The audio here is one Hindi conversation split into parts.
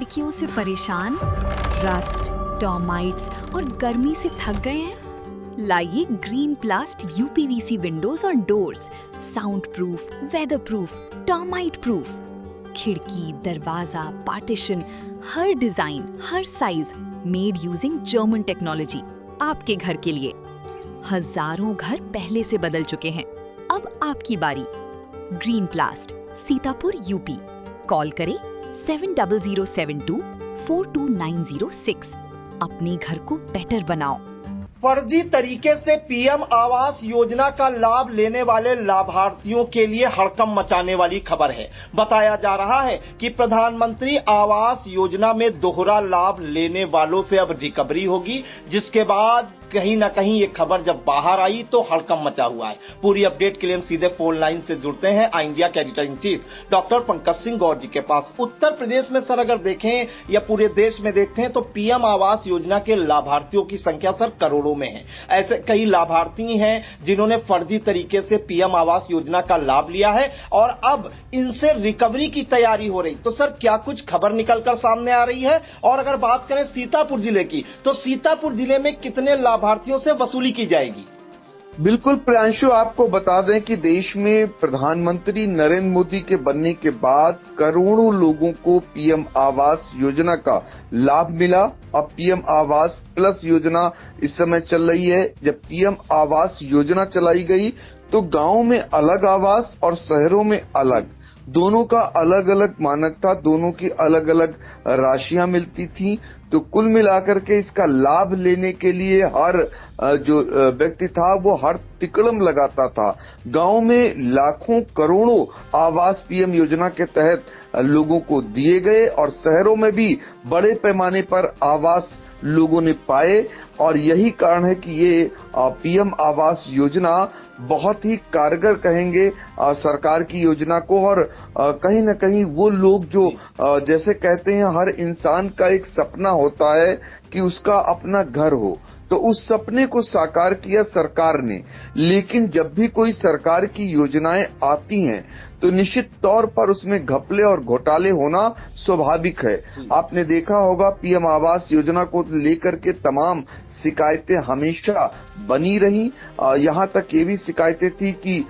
लड़कियों से परेशान, रस्ट, टर्माइट्स और गर्मी से थक गए हैं? लाइए ग्रीन प्लास्ट यूपीवीसी विंडोज और doors, sound proof, weather proof, termite proof. खिड़की, दरवाजा, पार्टीशन, हर डिजाइन, हर size, made using German technology, आपके घर के लिए। हजारों घर पहले से बदल चुके हैं, अब आपकी बारी। Green प्लास्ट, Sitapur, UP. कॉल करें 7072429006। अपने घर को बेटर बनाओ। फर्जी तरीके से पीएम आवास योजना का लाभ लेने वाले लाभार्थियों के लिए हड़कंप मचाने वाली खबर है। बताया जा रहा है कि प्रधानमंत्री आवास योजना में दोहरा लाभ लेने वालों से अब रिकवरी होगी, जिसके बाद कहीं ना कहीं ये खबर जब बाहर आई तो हड़कंप मचा हुआ है। पूरी अपडेट के लिए हम सीधे फोन लाइन से जुड़ते हैं इंडिया के editor in chief doctor Pankaj Singh Gaur ji के पास। उत्तर प्रदेश में सर अगर देखें या पूरे देश में देखें तो पीएम आवास योजना के लाभार्थियों की संख्या सर करोड़ों में है। ऐसे कई लाभार्थी हैं जिन्होंने फर्जी तरीके से पीएम आवास योजना का लाभ लिया है और अब इनसे रिकवरी की तैयारी हो रही। तो सर क्या कुछ खबर निकलकर सामने आ रही है? और अगर बात करें सीतापुर जिले की, तो सीतापुर जिले में कितने लाभार्थियों से वसूली की जाएगी? बिल्कुल प्रियांशु, आपको बता दें कि देश में प्रधानमंत्री नरेंद्र मोदी के बनने के बाद करोड़ों लोगों को पीएम आवास योजना का लाभ मिला। अब पीएम आवास प्लस योजना इस समय चल रही है। जब पीएम आवास योजना चलाई गई तो गांव में अलग आवास और शहरों में अलग, दोनों का अलग अलग मानक था, दोनों की अलग अलग राशियां मिलती थी। तो कुल मिलाकर के इसका लाभ लेने के लिए हर जो व्यक्ति था वो हर तिकड़म लगाता था। गांव में लाखों करोड़ों आवास पीएम योजना के तहत लोगों को दिए गए और शहरों में भी बड़े पैमाने पर आवास लोगों ने पाए। और यही कारण है कि ये पीएम आवास योजना बहुत ही कारगर कहेंगे सरकार की योजना को। और कहीं न कहीं वो लोग जो जैसे कहते हैं हर इंसान का एक सपना होता है कि उसका अपना घर हो, तो उस सपने को साकार किया सरकार ने। लेकिन जब भी कोई सरकार की योजनाएं आती हैं तो निश्चित तौर पर उसमें घपले और घोटाले होना स्वाभाविक है। आपने देखा होगा पीएम आवास योजना को लेकर के तमाम शिकायतें हमेशा बनी रही। यहाँ तक ये भी शिकायतें थी कि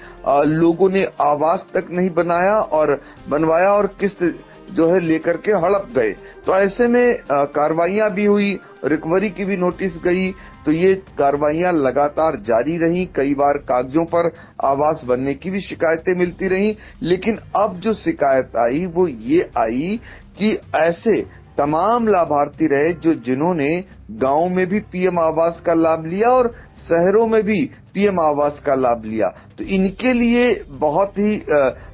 लोगों ने आवास तक नहीं बनवाया और किस्त जो है लेकर के हड़प गए। तो ऐसे में कार्रवाइयां भी हुई, रिकवरी की भी नोटिस गई। तो ये कार्रवाइयां लगातार जारी रही। कई बार कागजों पर आवास बनने की भी शिकायतें मिलती रही। लेकिन अब जो शिकायत आई वो ये आई कि ऐसे तमाम लाभार्थी रहे जिन्होंने गांव में भी पीएम आवास का लाभ लिया और शहरों में भी पीएम आवास का लाभ लिया। तो इनके लिए बहुत ही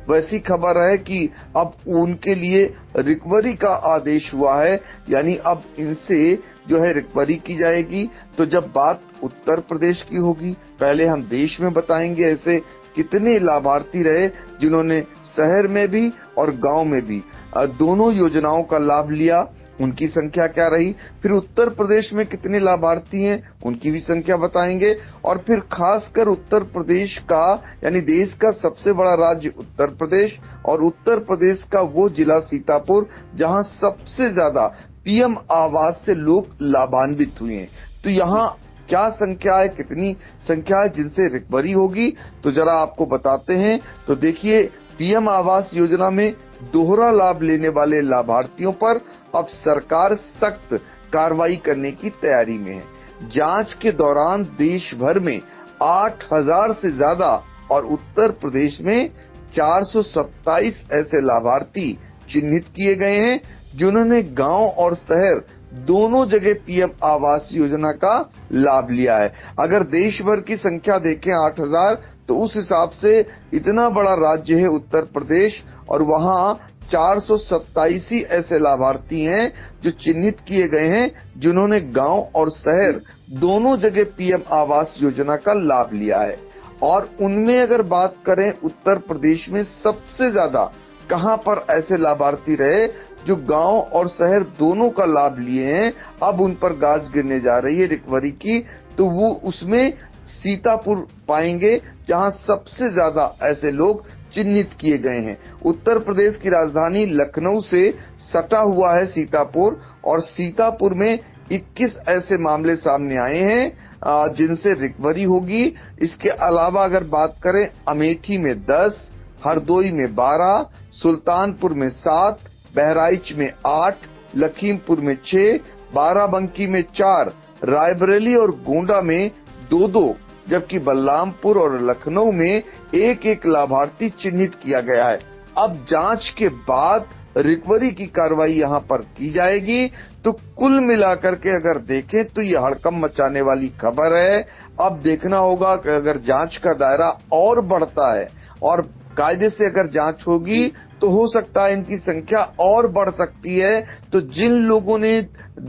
वैसी खबर है कि अब उनके लिए रिकवरी का आदेश हुआ है, यानी अब इनसे जो है रिकवरी की जाएगी। तो जब बात उत्तर प्रदेश की होगी, पहले हम देश में बताएंगे ऐसे कितने लाभार्थी रहे जिन्होंने शहर में भी और गांव में भी दोनों योजनाओं का लाभ लिया, उनकी संख्या क्या रही। फिर उत्तर प्रदेश में कितने लाभार्थी हैं उनकी भी संख्या बताएंगे। और फिर खासकर उत्तर प्रदेश का यानी देश का सबसे बड़ा राज्य उत्तर प्रदेश और उत्तर प्रदेश का वो जिला सीतापुर जहां सबसे ज्यादा पीएम आवास से लोग लाभान्वित हुए हैं। तो यहाँ क्या संख्या है, कितनी संख्या है जिनसे रिकवरी होगी, तो जरा आपको बताते हैं। तो देखिए, पीएम आवास योजना में दोहरा लाभ लेने वाले लाभार्थियों पर अब सरकार सख्त कार्रवाई करने की तैयारी में है। जांच के दौरान देश भर में 8000 से ज्यादा और उत्तर प्रदेश में 427 ऐसे लाभार्थी चिन्हित किए गए हैं जिन्होंने गांव और शहर दोनों जगह पीएम आवास योजना का लाभ लिया है। अगर देश भर की संख्या देखें 8000, तो उस हिसाब से इतना बड़ा राज्य है उत्तर प्रदेश और वहां 427 ऐसे लाभार्थी हैं जो चिन्हित किए गए हैं जिन्होंने गांव और शहर दोनों जगह पीएम आवास योजना का लाभ लिया है। और उनमें अगर बात करें उत्तर प्रदेश में सबसे ज्यादा कहां पर ऐसे लाभार्थी रहे जो गांव और शहर दोनों का लाभ लिए हैं, अब उन पर गाज गिरने जा रही है रिकवरी की, तो वो उसमें सीतापुर पाएंगे जहां सबसे ज्यादा ऐसे लोग चिन्हित किए गए हैं। उत्तर प्रदेश की राजधानी लखनऊ से सटा हुआ है सीतापुर, और सीतापुर में 21 ऐसे मामले सामने आए हैं जिनसे रिकवरी होगी। इसके अलावा अगर बात करें, अमेठी में 10, हरदोई में 12, सुल्तानपुर में 7, बहराइच में 8, लखीमपुर में 6, बाराबंकी में 4, रायबरेली और गोंडा में 2-2, जबकि बलरामपुर और लखनऊ में 1-1 लाभार्थी चिन्हित किया गया है। अब जांच के बाद रिकवरी की कार्रवाई यहां पर की जाएगी। तो कुल मिलाकर के अगर देखें तो ये हड़कंप मचाने वाली खबर है। अब देखना होगा कि अगर जांच का दायरा और बढ़ता है और कायदे से अगर जांच होगी तो हो सकता है इनकी संख्या और बढ़ सकती है। तो जिन लोगों ने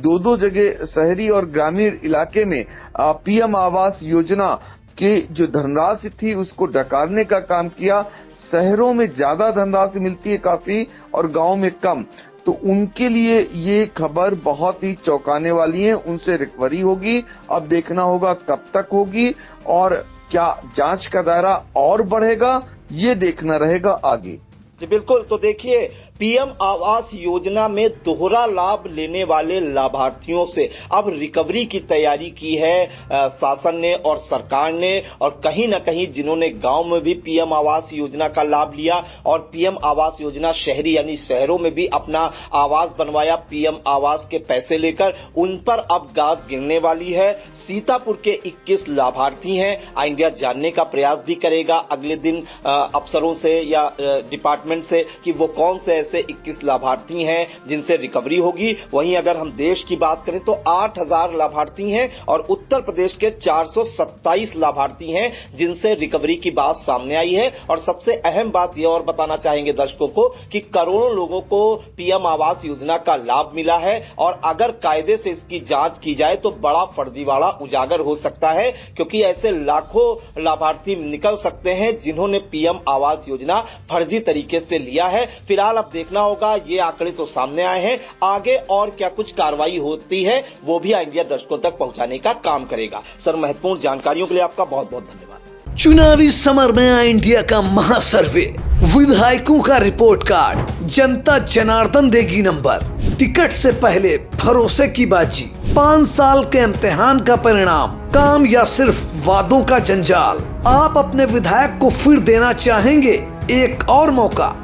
2-2 जगह शहरी और ग्रामीण इलाके में पीएम आवास योजना की जो धनराशि थी उसको डकारने का काम किया, शहरों में ज्यादा धनराशि मिलती है काफी और गांव में कम, तो उनके लिए ये खबर बहुत ही चौंकाने वाली है। उनसे रिकवरी होगी, अब देखना होगा कब तक होगी और क्या जांच का दायरा और बढ़ेगा, ये देखना रहेगा आगे। जी बिल्कुल। तो देखिए, पीएम आवास योजना में दोहरा लाभ लेने वाले लाभार्थियों से अब रिकवरी की तैयारी की है शासन ने और सरकार ने। और कहीं न कहीं जिन्होंने गांव में भी पीएम आवास योजना का लाभ लिया और पीएम आवास योजना शहरी यानी शहरों में भी अपना आवास बनवाया पीएम आवास के पैसे लेकर, उन पर अब गाज गिरने वाली है। सीतापुर के 21 लाभार्थी हैं। इंडिया जानने का प्रयास भी करेगा अगले दिन अफसरों से या डिपार्टमेंट से कि वो कौन से ऐसे 21 लाभार्थी हैं जिनसे रिकवरी होगी। वहीं अगर हम देश की बात करें तो 8000 लाभार्थी हैं और उत्तर प्रदेश के 427 लाभार्थी हैं जिनसे रिकवरी की बात सामने आई है। और सबसे अहम बात यह और बताना चाहेंगे दर्शकों को कि करोड़ों लोगों को पीएम आवास योजना का लाभ मिला है और अगर कायदे से इसकी जांच की जाए तो बड़ा फर्जीवाड़ा उजागर हो सकता है, क्योंकि ऐसे लाखों लाभार्थी निकल सकते हैं जिन्होंने पीएम आवास योजना फर्जी तरीके से लिया है। फिलहाल अब देखना होगा, ये आंकड़े तो सामने आए हैं, आगे और क्या कुछ कार्रवाई होती है वो भी इंडिया दर्शकों तक पहुंचाने का काम करेगा। सर, महत्वपूर्ण जानकारियों के लिए आपका बहुत बहुत धन्यवाद। चुनावी समर में आई इंडिया का महासर्वे, विधायकों का रिपोर्ट कार्ड, जनता जनार्दन देगी नंबर, टिकट से पहले भरोसे की बाजी, 5 साल के इम्तिहान का परिणाम, काम या सिर्फ वादों का जंजाल। आप अपने विधायक को फिर देना चाहेंगे एक और मौका?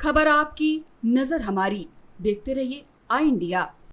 खबर आपकी, नजर हमारी। देखते रहिए आई इंडिया।